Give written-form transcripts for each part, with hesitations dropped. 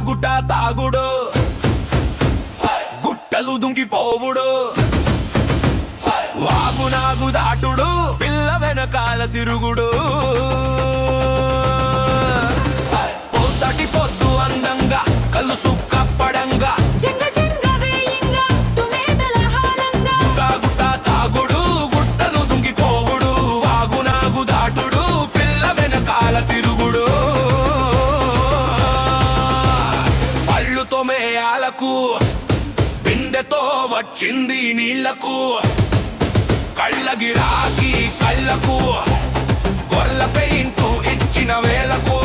గుట్ట తాగుడు, గుట్టలు దుంకిపోవుడు, వాగునాగు దాటుడు, పిల్ల వెనకాల తిరుగుడు. పొద్దటి పొద్దు అందంగా కలుసు కప్పడంగా గుట్ట తాగుడు, గుట్టలు దుంకిపోవుడు, వాగునాగు దాటుడు, పిల్ల వెనకాల తిరుగుడు. పళ్ళుతో మేయాలకు, బిందెతో వచ్చింది నీళ్లకు, కళ్ళ గిరాకి కళ్ళకు, గొర్ల పెయింటు ఇచ్చిన వేలకు.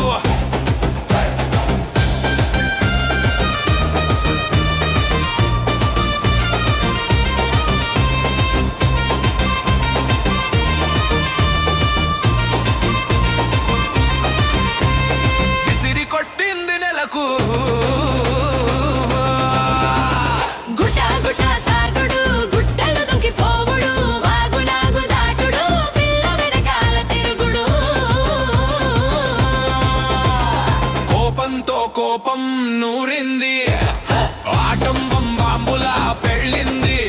విసిరి కొట్టింది నెలకు, కోపం నూరింది, ఆటంబం బాంబులా పెళ్ళింది.